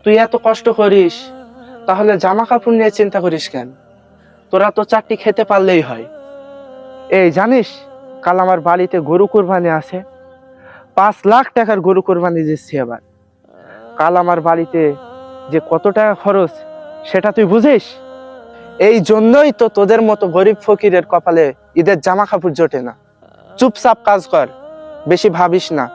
তুই এত কষ্ট করিস, তাহলে জামা কাপড় নিয়ে চিন্তা করিস কেন? তোরা তো চারটি খেতে পারলেই হয়। এই জানিস, কাল আমার বাড়িতে গরু কোরবানি আছে। 5 লাখ টাকার গরু কোরবানি দিচ্ছি এবার। কাল আমার বাড়িতে যে কত টাকা খরচ, সেটা তুই বুঝিস? এই জন্যই তো তোদের মতো গরিব ফকিরের কপালে ঈদের জামা কাপড় জোটে না। চুপচাপ কাজ কর, বেশি ভাবিস না।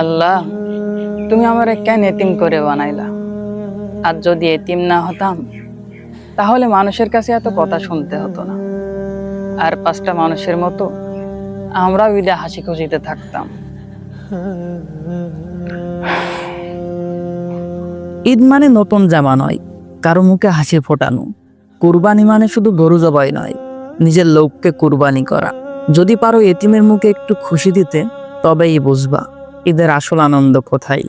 আল্লাহ, তুমি আমারে কেন এতিম করে বানাইলা? আর যদি এতিম না হতাম, তাহলে মানুষের কাছে এত কথা শুনতে হতো না। আর 5টা মানুষের মতো আমরাও ঈদে হাসি খুশিতে থাকতাম। ঈদ মানে নতুন জামা নয়, কারো মুখে হাসি ফোটানো। কুরবানি মানে শুধু গরু জবাই নয়, নিজের লোককে কুরবানি করা। যদি পারো এতিমের মুখে একটু খুশি দিতে, তবেই বুঝবা ঈদের আসল আনন্দ কোথায়।